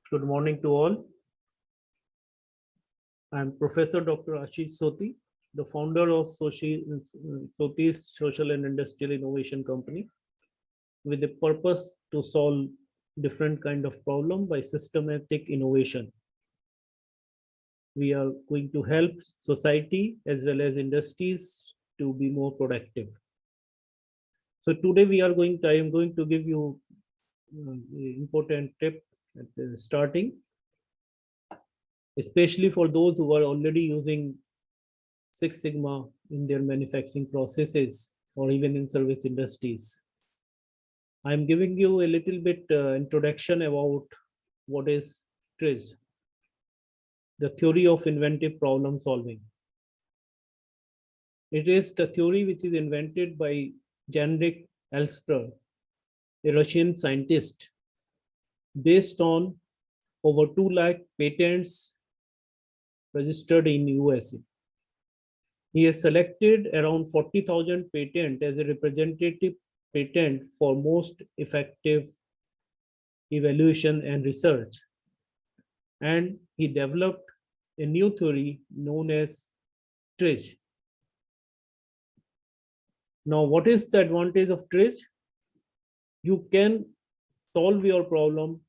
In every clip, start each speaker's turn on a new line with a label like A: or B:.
A: Good morning to all. I am Professor Dr. Ashish Soti, the founder of Soti's Social and Industrial Innovation Company, with the purpose to solve different kind of problem by systematic innovation. We are going to help society as well as industries to be more productive. So today I am going to give you important tip at the starting, especially for those who are already using Six Sigma in their manufacturing processes or even in service industries. I'm giving you a little bit introduction about what is TRIZ, the theory of inventive problem solving. It is the theory which is invented by Genrik Elster, a Russian scientist, based on over 2 lakh patents registered in USA. He has selected around 40,000 patents as a representative patent for most effective evaluation and research. And he developed a new theory known as TRIZ. Now, what is the advantage of TRIZ? You can solve your problem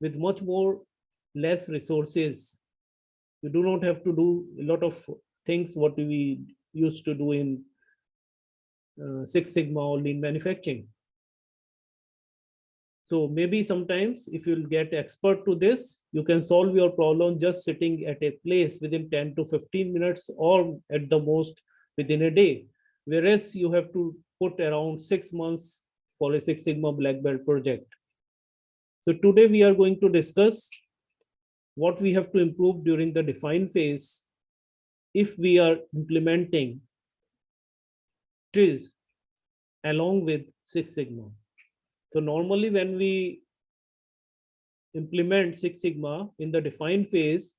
A: with much more less resources. You do not have to do a lot of things what we used to do in Six Sigma or lean manufacturing. So maybe sometimes if you'll get expert to this, you can solve your problem just sitting at a place within 10 to 15 minutes or at the most within a day. Whereas you have to put around 6 months for a Six Sigma black belt project. So today we are going to discuss what we have to improve during the define phase if we are implementing TRIZ along with Six Sigma. So normally when we implement Six Sigma in the define phase,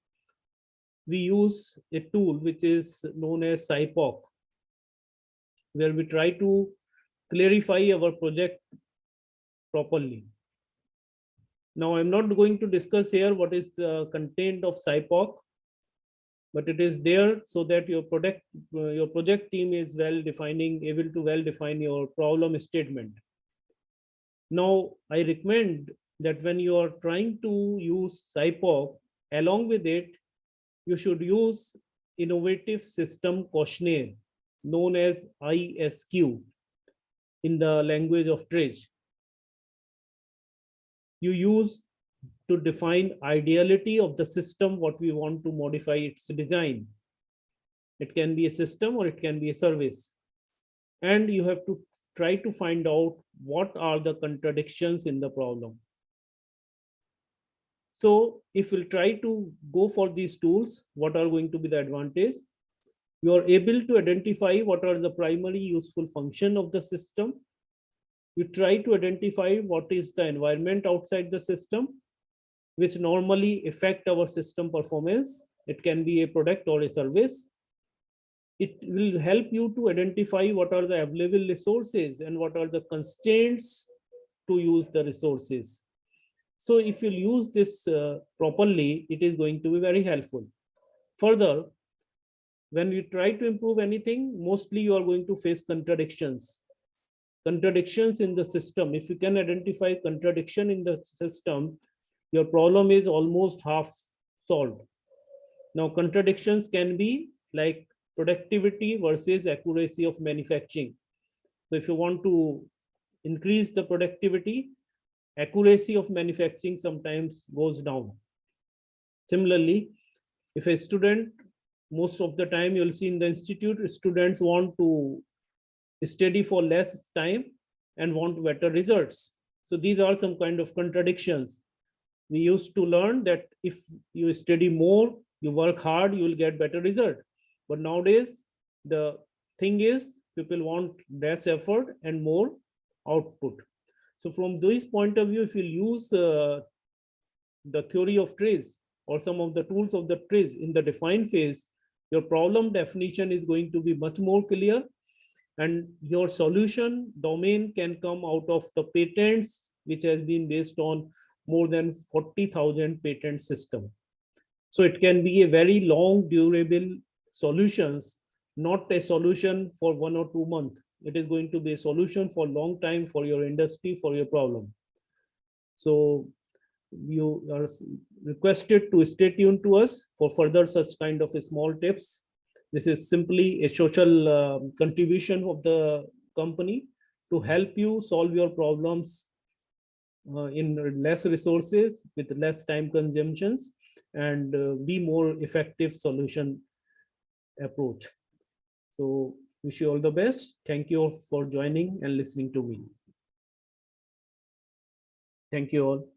A: we use a tool which is known as SciPoc, where we try to clarify our project properly. Now, I'm not going to discuss here what is the content of SciPoc, but it is there so that your project team is able to well define your problem statement. Now, I recommend that when you are trying to use SciPoc, along with it, you should use innovative system questionnaire known as ISQ in the language of TRIZ. You use to define ideality of the system, what we want to modify its design. It can be a system or it can be a service. And you have to try to find out what are the contradictions in the problem. So if we'll try to go for these tools, what are going to be the advantage? You are able to identify what are the primary useful function of the system. You try to identify what is the environment outside the system, which normally affect our system performance. It can be a product or a service. It will help you to identify what are the available resources and what are the constraints to use the resources. So if you use this properly, it is going to be very helpful. Further, when you try to improve anything, mostly you are going to face contradictions in the system. If you can identify contradiction in the system, your problem is almost half solved. Now, contradictions can be like productivity versus accuracy of manufacturing. So if you want to increase the productivity, accuracy of manufacturing sometimes goes down. Similarly, if a student, most of the time you'll see in the institute, students want to study for less time and want better results. So these are some kind of contradictions. We used to learn that if you study more, you work hard, you will get better result. But nowadays, the thing is people want less effort and more output. So from this point of view, if you use the theory of TRIZ or some of the tools of the TRIZ in the define phase, your problem definition is going to be much more clear, and your solution domain can come out of the patents which has been based on more than 40,000 patent system. So it can be a very long durable solutions, not a solution for 1 or 2 months. It is going to be a solution for long time for your industry, for your problem. So you are requested to stay tuned to us for further such kind of small tips. This is simply a social contribution of the company to help you solve your problems in less resources with less time consumptions and be more effective solution approach. So wish you all the best. Thank you for joining and listening to me. Thank you all.